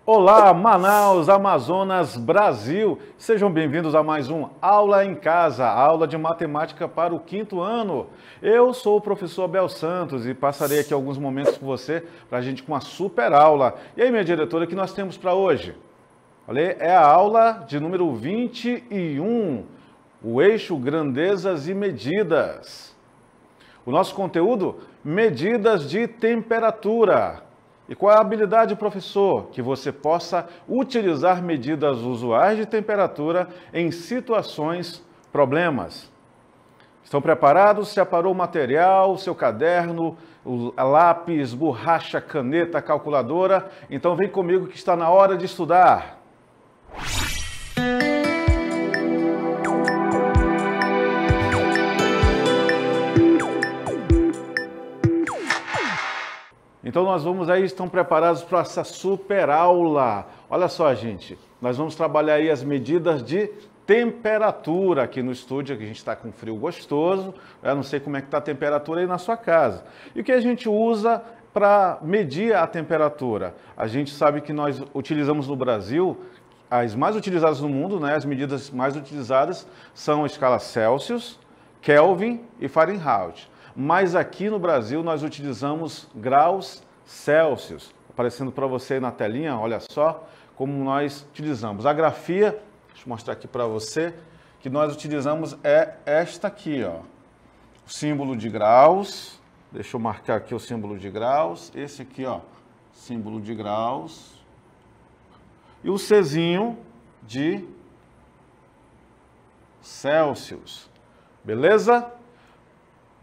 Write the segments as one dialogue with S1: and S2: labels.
S1: Olá, Manaus, Amazonas, Brasil! Sejam bem-vindos a mais um Aula em Casa, aula de matemática para o 5º ano. Eu sou o professor Abel Santos e passarei aqui alguns momentos com você para a gente com uma super aula. E aí, minha diretora, o que nós temos para hoje? Olha, é a aula de número 21, o eixo grandezas e medidas. O nosso conteúdo, medidas de temperatura. E qual é a habilidade, professor? Que você possa utilizar medidas usuais de temperatura em situações, problemas. Estão preparados? Separou o material, o seu caderno, o lápis, borracha, caneta, calculadora? Então vem comigo que está na hora de estudar. Então nós vamos aí, estão preparados para essa super aula. Olha só, gente, nós vamos trabalhar aí as medidas de temperatura aqui no estúdio, que a gente está com frio gostoso. Eu não sei como é que está a temperatura aí na sua casa. E o que a gente usa para medir a temperatura? A gente sabe que nós utilizamos no Brasil, as mais utilizadas no mundo, né? As medidas mais utilizadas são a escala Celsius, Kelvin e Fahrenheit. Mas aqui no Brasil nós utilizamos graus Celsius. Aparecendo para você aí na telinha, olha só como nós utilizamos. A grafia, deixa eu mostrar aqui para você, que nós utilizamos é esta aqui, ó. O símbolo de graus, deixa eu marcar aqui o símbolo de graus, esse aqui, ó, símbolo de graus. E o Czinho de Celsius, beleza?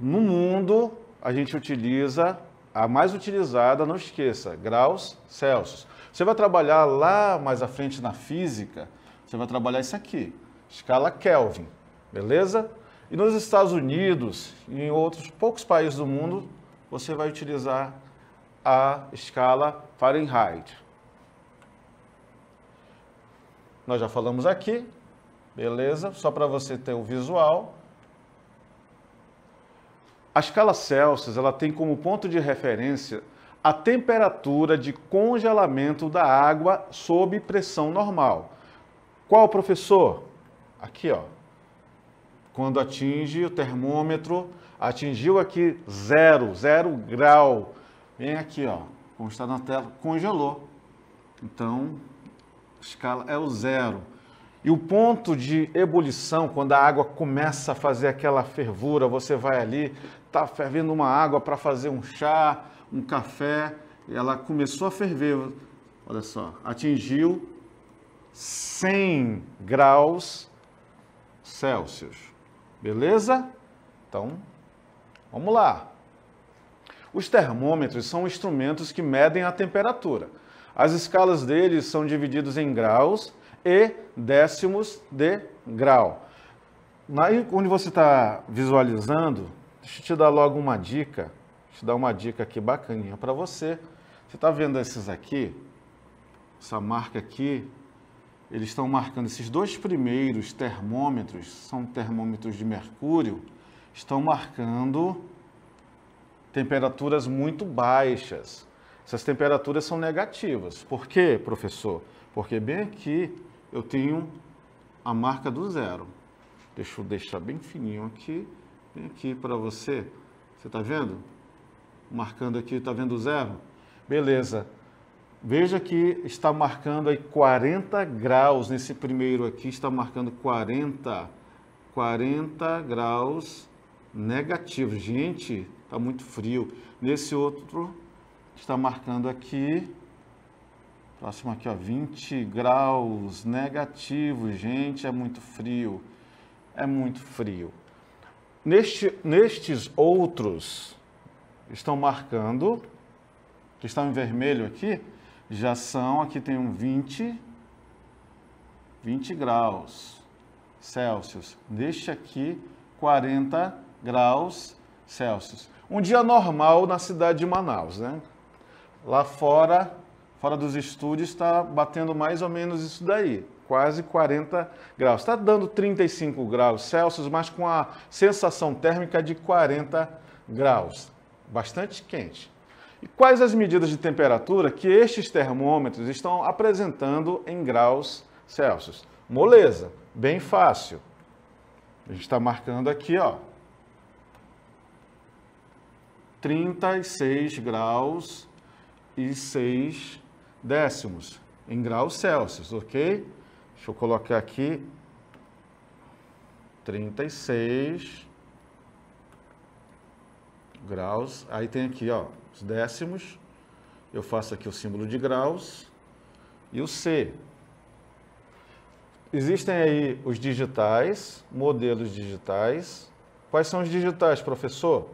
S1: No mundo, a gente utiliza, a mais utilizada, não esqueça, graus Celsius. Você vai trabalhar lá mais à frente na física, você vai trabalhar isso aqui, escala Kelvin, beleza? E nos Estados Unidos e em outros poucos países do mundo, você vai utilizar a escala Fahrenheit. Nós já falamos aqui, beleza? Só para você ter o visual. A escala Celsius, ela tem como ponto de referência a temperatura de congelamento da água sob pressão normal. Qual, professor? Aqui, ó. Quando atinge o termômetro, atingiu aqui 0 grau. Vem aqui, ó, como está na tela, congelou. Então, a escala é o 0. E o ponto de ebulição, quando a água começa a fazer aquela fervura, você vai ali, está fervendo uma água para fazer um chá, um café, e ela começou a ferver, olha só, atingiu 100 graus Celsius, beleza? Então, vamos lá. Os termômetros são instrumentos que medem a temperatura. As escalas deles são divididos em graus e décimos de grau. Aí, onde você está visualizando, deixa eu te dar logo uma dica, deixa eu dar uma dica aqui bacaninha para você. Você está vendo esses aqui, essa marca aqui, eles estão marcando esses dois primeiros termômetros, são termômetros de mercúrio, estão marcando temperaturas muito baixas. Essas temperaturas são negativas. Por quê, professor? Porque bem aqui eu tenho a marca do 0. Deixa eu deixar bem fininho aqui, bem aqui para você. Você está vendo? Marcando aqui, está vendo o 0? Beleza. Veja que está marcando aí 40 graus. Nesse primeiro aqui está marcando 40 graus negativos. Gente, está muito frio. Nesse outro está marcando aqui, próximo aqui, ó, 20 graus negativos. Gente, é muito frio. é muito frio. Nestes outros, estão marcando, que estão em vermelho aqui, já são, aqui tem um 20 graus Celsius. Neste aqui, 40 graus Celsius. Um dia normal na cidade de Manaus, né? Lá fora dos estúdios, está batendo mais ou menos isso daí, quase 40 graus. Está dando 35 graus Celsius, mas com a sensação térmica de 40 graus. Bastante quente. E quais as medidas de temperatura que estes termômetros estão apresentando em graus Celsius? Moleza, bem fácil. A gente está marcando aqui, ó, 36 graus e 6 décimos em graus Celsius, ok? Deixa eu colocar aqui 36 graus. Aí tem aqui, ó, os décimos. Eu faço aqui o símbolo de graus e o C. Existem aí os digitais, modelos digitais. Quais são os digitais, professor?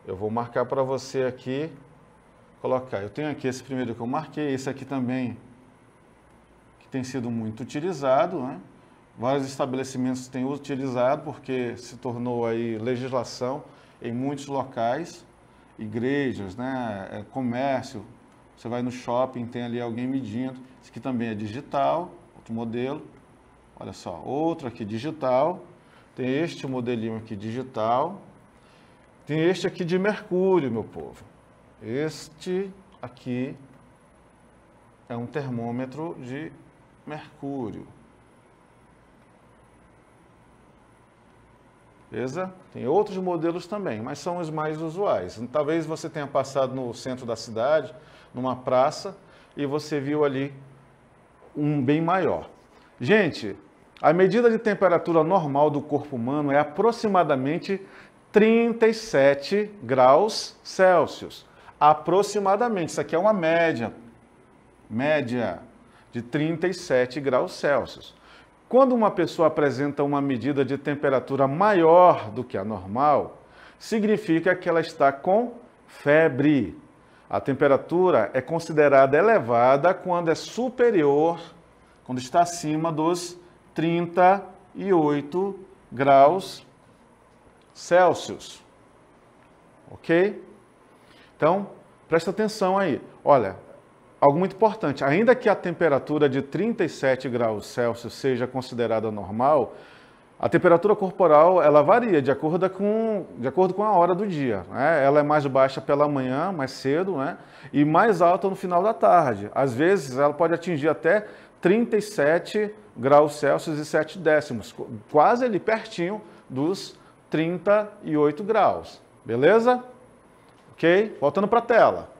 S1: Eu vou marcar para você aqui, colocar. Eu tenho aqui esse primeiro que eu marquei, esse aqui também, que tem sido muito utilizado, né? Vários estabelecimentos têm utilizado, porque se tornou aí legislação em muitos locais, igrejas, né? Comércio, você vai no shopping, tem ali alguém medindo. Esse aqui também é digital, outro modelo. Olha só, outro aqui digital. Tem este modelinho aqui digital. Tem este aqui de mercúrio, meu povo. Este aqui é um termômetro de mercúrio. Beleza? Tem outros modelos também, mas são os mais usuais. Talvez você tenha passado no centro da cidade, numa praça, e você viu ali um bem maior. Gente, a medida de temperatura normal do corpo humano é aproximadamente 37 graus Celsius. Aproximadamente, isso aqui é uma média de 37 graus Celsius. Quando uma pessoa apresenta uma medida de temperatura maior do que a normal, significa que ela está com febre. A temperatura é considerada elevada quando é superior, quando está acima dos 38 graus Celsius. Ok? Então, presta atenção aí. Olha, algo muito importante. Ainda que a temperatura de 37 graus Celsius seja considerada normal, a temperatura corporal ela varia de acordo com a hora do dia, né? Ela é mais baixa pela manhã, mais cedo, né? E mais alta no final da tarde. Às vezes, ela pode atingir até 37 graus Celsius e 7 décimos, quase ali pertinho dos 38 graus. Beleza? Ok? Voltando para a tela.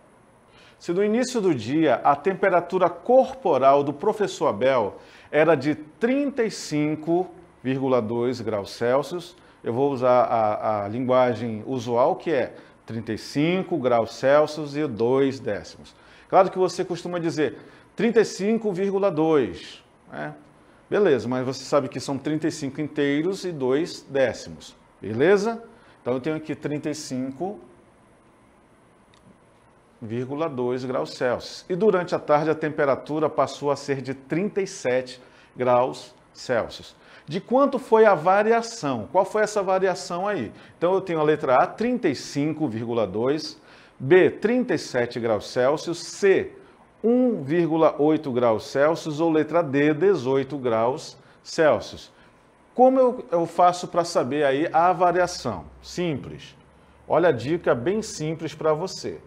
S1: Se no início do dia a temperatura corporal do professor Abel era de 35,2 graus Celsius, eu vou usar a linguagem usual, que é 35 graus Celsius e 2 décimos. Claro que você costuma dizer 35,2, né? Beleza, mas você sabe que são 35 inteiros e 2 décimos. Beleza? Então eu tenho aqui 35,2 graus Celsius. E durante a tarde a temperatura passou a ser de 37 graus Celsius. De quanto foi a variação? Qual foi essa variação aí? Então eu tenho a letra A, 35,2, B, 37 graus Celsius, C, 1,8 graus Celsius ou letra D, 18 graus Celsius. Como eu faço para saber aí a variação? Simples. Olha a dica bem simples para você.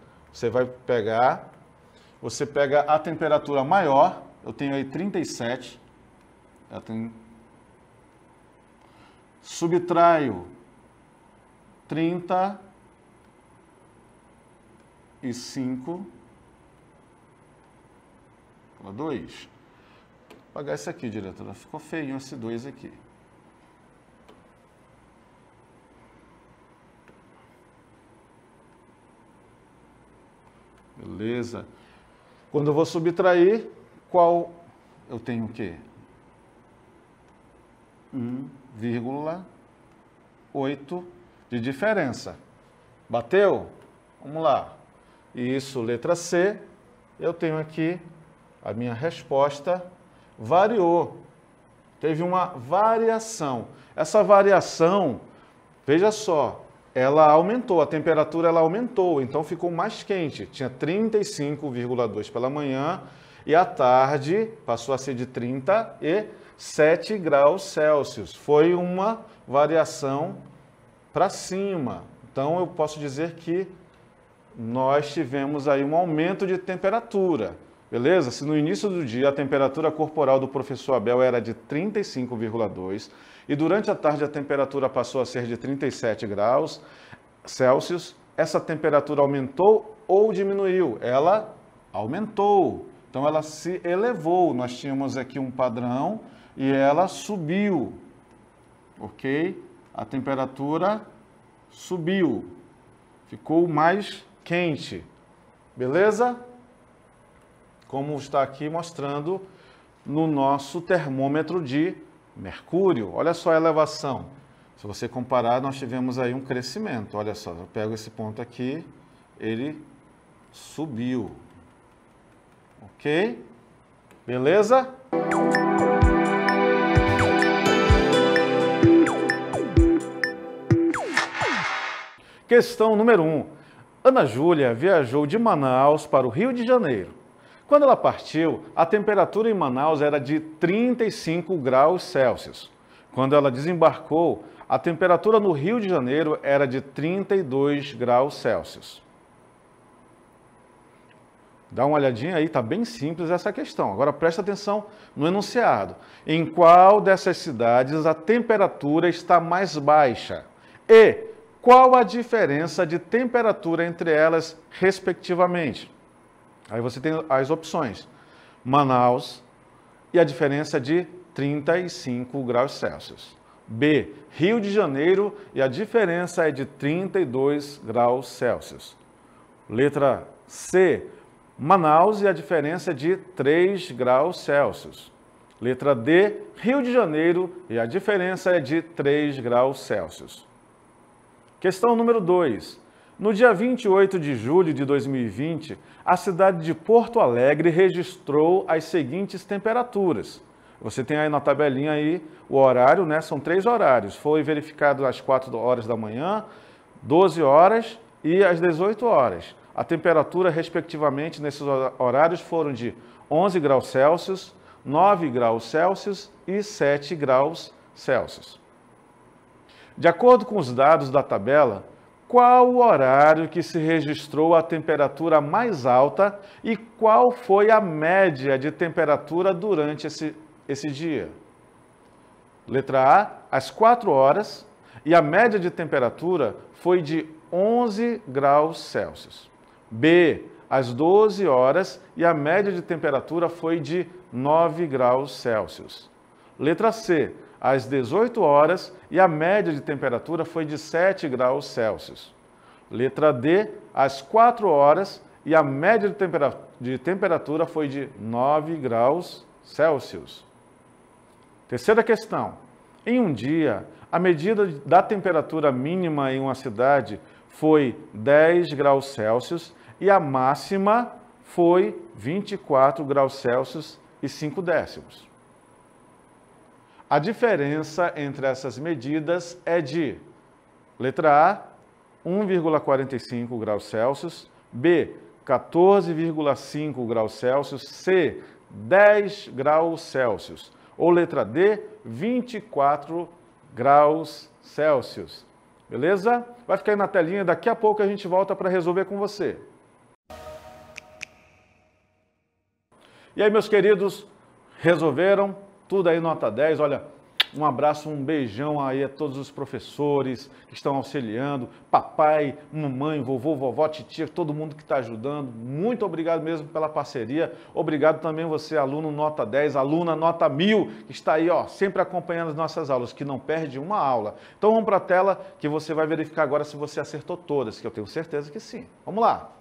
S1: Você pega a temperatura maior, eu tenho aí 37, subtraio 35, 2. Vou apagar isso aqui, diretora. Ficou feinho esse 2 aqui. Beleza. Quando eu vou subtrair, eu tenho o quê? 1,8. 8 de diferença. Bateu? Vamos lá. Isso, letra C. Eu tenho aqui a minha resposta. Variou. Teve uma variação. Essa variação, veja só, ela aumentou, a temperatura ela aumentou, então ficou mais quente. Tinha 35,2 pela manhã e à tarde passou a ser de 37 graus Celsius. Foi uma variação para cima. Então eu posso dizer que nós tivemos aí um aumento de temperatura. Beleza? Se no início do dia a temperatura corporal do professor Abel era de 35,2 e durante a tarde a temperatura passou a ser de 37 graus Celsius, essa temperatura aumentou ou diminuiu? Ela aumentou. Então ela se elevou. Nós tínhamos aqui um padrão e ela subiu. Ok? A temperatura subiu. Ficou mais quente. Beleza? Como está aqui mostrando no nosso termômetro de mercúrio. Olha só a elevação. Se você comparar, nós tivemos aí um crescimento. Olha só, eu pego esse ponto aqui, ele subiu. Ok? Beleza? Questão número 1. Ana Júlia viajou de Manaus para o Rio de Janeiro. Quando ela partiu, a temperatura em Manaus era de 35 graus Celsius. Quando ela desembarcou, a temperatura no Rio de Janeiro era de 32 graus Celsius. Dá uma olhadinha aí, está bem simples essa questão. Agora presta atenção no enunciado. Em qual dessas cidades a temperatura está mais baixa? E qual a diferença de temperatura entre elas, respectivamente? Aí você tem as opções. Manaus e a diferença de 35 graus Celsius. B, Rio de Janeiro e a diferença é de 32 graus Celsius. Letra C, Manaus e a diferença é de 3 graus Celsius. Letra D, Rio de Janeiro e a diferença é de 3 graus Celsius. Questão número 2. No dia 28 de julho de 2020, a cidade de Porto Alegre registrou as seguintes temperaturas. Você tem aí na tabelinha aí o horário, né? São 3 horários. Foi verificado às 4 horas da manhã, 12 horas e às 18 horas. A temperatura, respectivamente, nesses horários foram de 11 graus Celsius, 9 graus Celsius e 7 graus Celsius. De acordo com os dados da tabela, qual o horário que se registrou a temperatura mais alta e qual foi a média de temperatura durante esse dia? Letra A, às 4 horas, e a média de temperatura foi de 11 graus Celsius. B, às 12 horas, e a média de temperatura foi de 9 graus Celsius. Letra C, às 18 horas, e a média de temperatura foi de 7 graus Celsius. Letra D, às 4 horas, e a média de temperatura foi de 9 graus Celsius. Terceira questão. Em um dia, a medida da temperatura mínima em uma cidade foi 10 graus Celsius e a máxima foi 24 graus Celsius e 5 décimos. A diferença entre essas medidas é de letra A, 1,45 graus Celsius, B, 14,5 graus Celsius, C, 10 graus Celsius, ou letra D, 24 graus Celsius. Beleza? Vai ficar aí na telinha, daqui a pouco a gente volta para resolver com você. E aí, meus queridos, resolveram? Tudo aí nota 10, olha, um abraço, um beijão aí a todos os professores que estão auxiliando, papai, mamãe, vovô, vovó, titia, todo mundo que está ajudando. Muito obrigado mesmo pela parceria. Obrigado também você, aluno nota 10, aluna nota 1000, que está aí, ó, sempre acompanhando as nossas aulas, que não perde uma aula. Então vamos para a tela que você vai verificar agora se você acertou todas, que eu tenho certeza que sim. Vamos lá.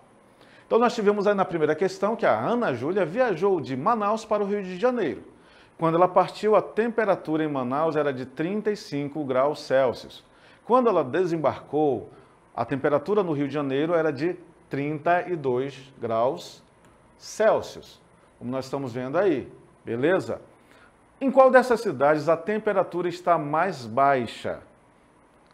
S1: Então nós tivemos aí na primeira questão que a Ana Júlia viajou de Manaus para o Rio de Janeiro. Quando ela partiu, a temperatura em Manaus era de 35 graus Celsius. Quando ela desembarcou, a temperatura no Rio de Janeiro era de 32 graus Celsius, como nós estamos vendo aí, beleza? Em qual dessas cidades a temperatura está mais baixa?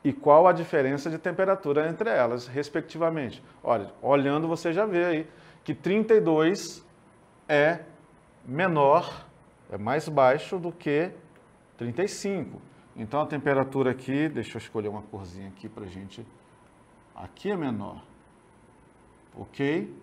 S1: E qual a diferença de temperatura entre elas, respectivamente? Olha, olhando você já vê aí que 32 é menor, é mais baixo do que 35. Então a temperatura aqui, deixa eu escolher uma corzinha aqui para gente. Aqui é menor, ok?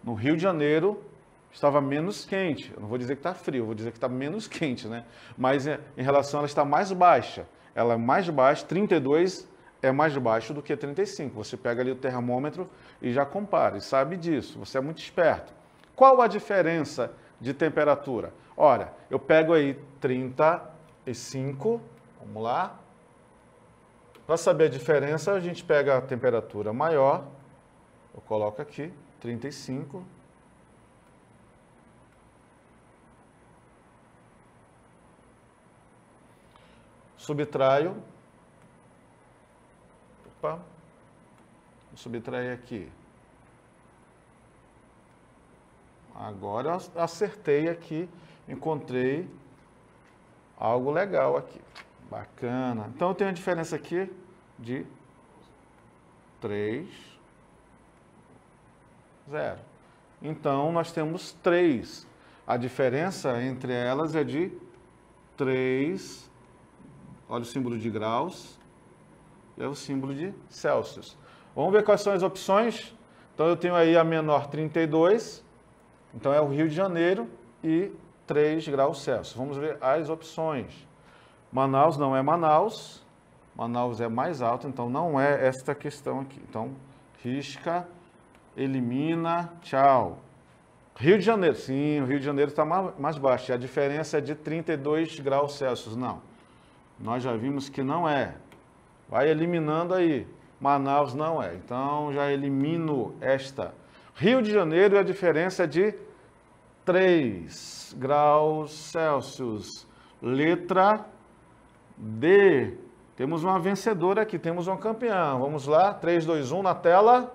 S1: No Rio de Janeiro estava menos quente. Eu não vou dizer que está frio, eu vou dizer que está menos quente, né? Mas em relação a ela está mais baixa. Ela é mais baixa, 32 é mais baixo do que 35. Você pega ali o termômetro e já compara, e sabe disso. Você é muito esperto. Qual a diferença de temperatura? Olha, eu pego aí 35, vamos lá. Para saber a diferença, a gente pega a temperatura maior, eu coloco aqui, 35. Subtraio. Opa. Vou subtrair aqui. Agora eu acertei aqui, encontrei algo legal aqui. Bacana. Então eu tenho a diferença aqui de 3, 0. Então nós temos 3. A diferença entre elas é de 3. Olha o símbolo de graus e é o símbolo de Celsius. Vamos ver quais são as opções. Então eu tenho aí a menor 32, então é o Rio de Janeiro e 3 graus Celsius. Vamos ver as opções. Manaus não é Manaus, Manaus é mais alto, então não é esta questão aqui. Então risca, elimina, tchau. Rio de Janeiro, sim, o Rio de Janeiro está mais baixo. A diferença é de 32 graus Celsius, não. Nós já vimos que não é. Vai eliminando aí. Manaus não é. Então, já elimino esta. Rio de Janeiro, a diferença é de 3 graus Celsius. Letra D. Temos uma vencedora aqui, temos um campeão. Vamos lá, 3, 2, 1 na tela.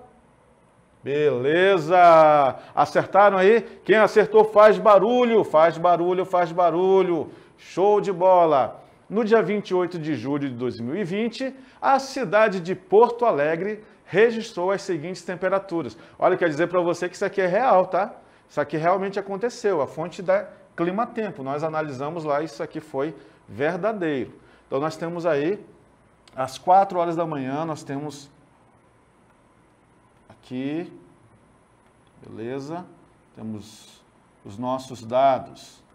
S1: Beleza! Acertaram aí? Quem acertou faz barulho, faz barulho, faz barulho. Show de bola! No dia 28 de julho de 2020, a cidade de Porto Alegre registrou as seguintes temperaturas. Olha, quer dizer para você que isso aqui é real, tá? Isso aqui realmente aconteceu, a fonte da Climatempo. Nós analisamos lá, isso aqui foi verdadeiro. Então nós temos aí, às 4 horas da manhã, nós temos aqui, beleza? Temos os nossos dados.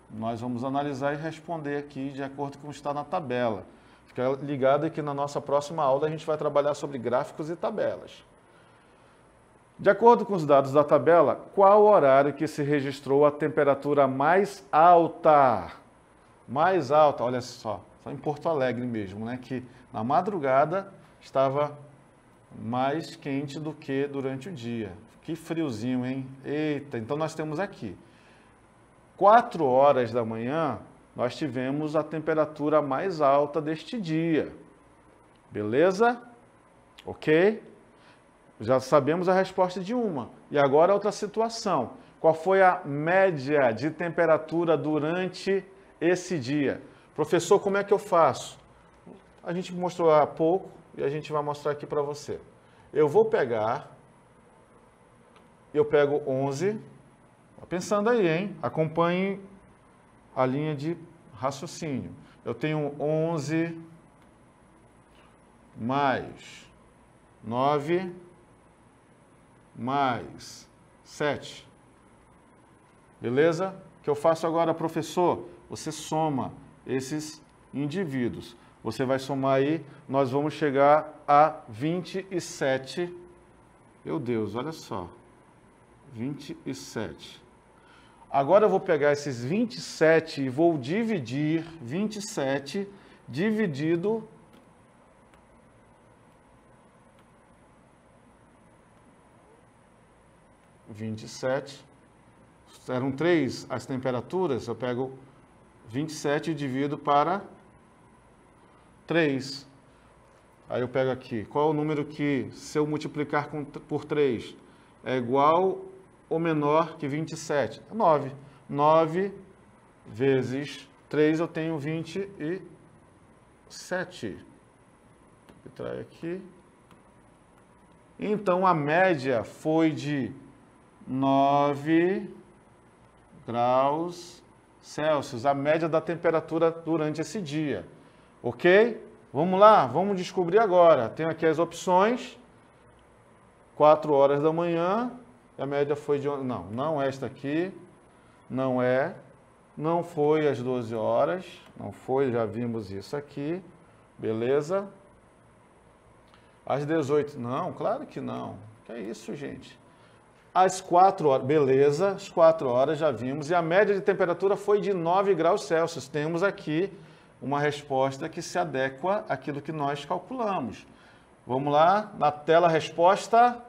S1: Nós vamos analisar e responder aqui de acordo com o que está na tabela. Fica ligado que na nossa próxima aula a gente vai trabalhar sobre gráficos e tabelas. De acordo com os dados da tabela, qual o horário que se registrou a temperatura mais alta? Mais alta, olha só em Porto Alegre mesmo, né? Que na madrugada estava mais quente do que durante o dia. Que friozinho, hein? Eita, então nós temos aqui 4 horas da manhã, nós tivemos a temperatura mais alta deste dia. Beleza? Ok? Já sabemos a resposta de uma. E agora outra situação. Qual foi a média de temperatura durante esse dia? Professor, como é que eu faço? A gente mostrou há pouco e a gente vai mostrar aqui para você. Eu vou pegar, eu pego 11... Pensando aí, hein? Acompanhe a linha de raciocínio. Eu tenho 11 mais 9 mais 7. Beleza? O que eu faço agora, professor? Você soma esses indivíduos. Você vai somar aí, nós vamos chegar a 27. Meu Deus, olha só. 27. Agora eu vou pegar esses 27 e vou dividir 27 dividido eram 3 as temperaturas, eu pego 27 e divido para 3. Aí eu pego aqui, qual é o número que, se eu multiplicar por 3, é igual ou menor que 27? 9. 9 vezes 3 eu tenho 27. Trai aqui. Então a média foi de 9 graus Celsius, a média da temperatura durante esse dia. Ok? Vamos lá, vamos descobrir agora. Tem aqui as opções. 4 horas da manhã, a média foi de... Não é esta aqui, não é. Não foi às 12 horas, não foi, já vimos isso aqui. Beleza? Às 18, não, claro que não. Que é isso, gente? Às 4 horas, beleza, às 4 horas já vimos. E a média de temperatura foi de 9 graus Celsius. Temos aqui uma resposta que se adequa àquilo que nós calculamos. Vamos lá, na tela a resposta.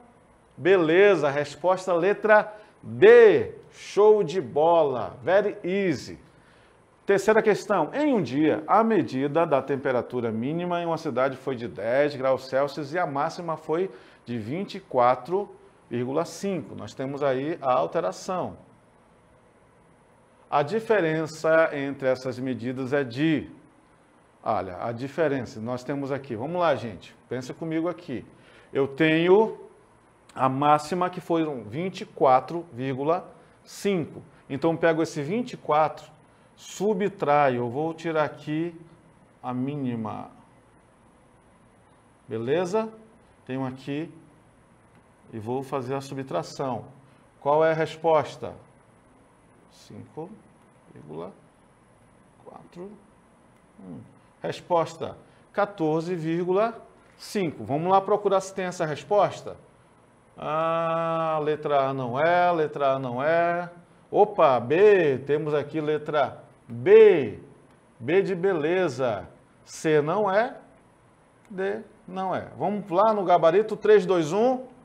S1: Beleza, resposta letra D. Show de bola, very easy. Terceira questão. Em um dia, a medida da temperatura mínima em uma cidade foi de 10 graus Celsius e a máxima foi de 24,5. Nós temos aí a alteração. A diferença entre essas medidas é de... Olha, a diferença, nós temos aqui, vamos lá, gente, pensa comigo aqui. Eu tenho a máxima que foi 24,5. Então, eu pego esse 24, subtraio, eu vou tirar aqui a mínima. Beleza? Tenho aqui e vou fazer a subtração. Qual é a resposta? 5,4. Resposta 14,5. Vamos lá procurar se tem essa resposta. Ah, letra A não é, letra A não é. Opa, B, temos aqui letra B. B de beleza. C não é, D não é. Vamos lá no gabarito, 3, 2, 1.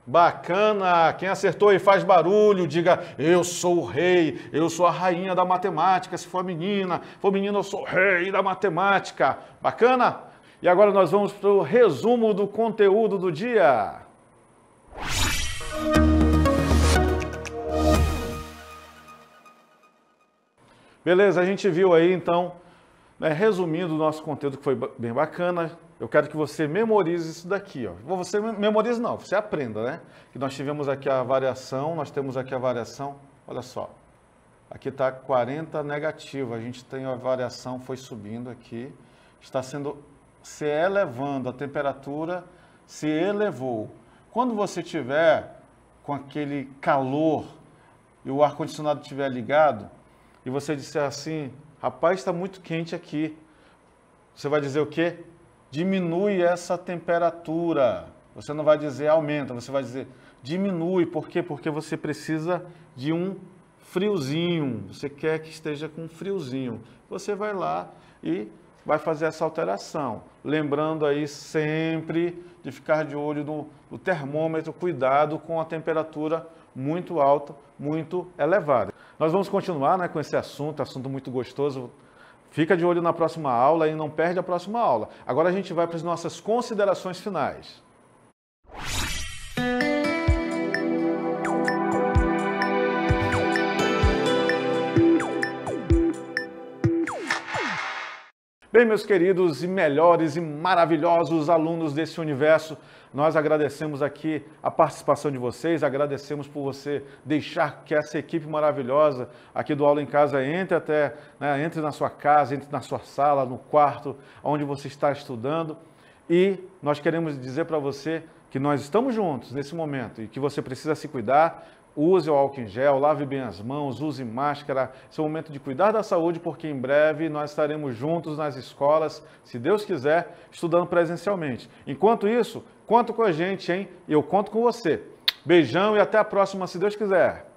S1: Bacana! Quem acertou aí faz barulho, diga, eu sou o rei, eu sou a rainha da matemática. Se for menina, eu sou o rei da matemática. Bacana? E agora nós vamos para o resumo do conteúdo do dia. Beleza, a gente viu aí então, né, resumindo o nosso conteúdo, que foi bem bacana. Eu quero que você memorize isso daqui, ó. Você memorize não, você aprenda, né? Que nós tivemos aqui a variação, nós temos aqui a variação, olha só. Aqui está 40 negativa, a gente tem a variação, foi subindo aqui, está se elevando, a temperatura se elevou. Quando você tiver com aquele calor e o ar-condicionado estiver ligado, e você disser assim, rapaz, está muito quente aqui, você vai dizer o quê? Diminui essa temperatura. Você não vai dizer aumenta, você vai dizer diminui. Por quê? Porque você precisa de um friozinho. Você quer que esteja com um friozinho. Você vai lá e vai fazer essa alteração. Lembrando aí sempre de ficar de olho no termômetro, cuidado com a temperatura muito alta, muito elevada. Nós vamos continuar, né, com esse assunto muito gostoso. Fica de olho na próxima aula e não perde a próxima aula. Agora a gente vai para as nossas considerações finais. Bem, meus queridos e melhores e maravilhosos alunos desse universo, nós agradecemos aqui a participação de vocês, agradecemos por você deixar que essa equipe maravilhosa aqui do Aula em Casa entre entre na sua casa, entre na sua sala, no quarto, onde você está estudando. E nós queremos dizer para você que nós estamos juntos nesse momento e que você precisa se cuidar. Use o álcool em gel, lave bem as mãos, use máscara. Esse é o momento de cuidar da saúde, porque em breve nós estaremos juntos nas escolas, se Deus quiser, estudando presencialmente. Enquanto isso, conta com a gente, hein? Eu conto com você. Beijão e até a próxima, se Deus quiser.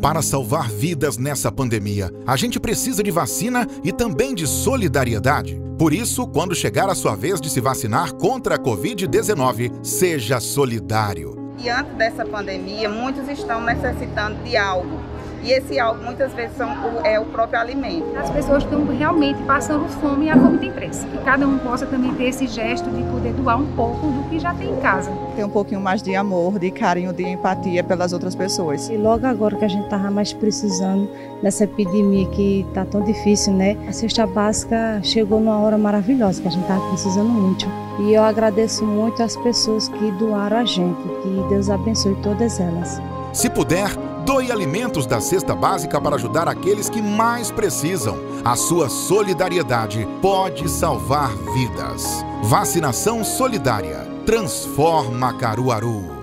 S2: Para salvar vidas nessa pandemia, a gente precisa de vacina e também de solidariedade. Por isso, quando chegar a sua vez de se vacinar contra a Covid-19, seja solidário.
S3: E antes dessa pandemia, muitos estão necessitando de algo. E esse algo muitas vezes é o próprio alimento.
S4: As pessoas estão realmente passando fome e a fome tem preço. Que cada um possa também ter esse gesto de poder doar um pouco do que já tem em casa.
S5: Ter um pouquinho mais de amor, de carinho, de empatia pelas outras pessoas.
S6: E logo agora que a gente estava mais precisando nessa epidemia que está tão difícil, né? A cesta básica chegou numa hora maravilhosa que a gente estava precisando muito. E eu agradeço muito às pessoas que doaram a gente. Que Deus abençoe todas elas.
S2: Se puder, doe alimentos da cesta básica para ajudar aqueles que mais precisam. A sua solidariedade pode salvar vidas. Vacinação solidária transforma Caruaru.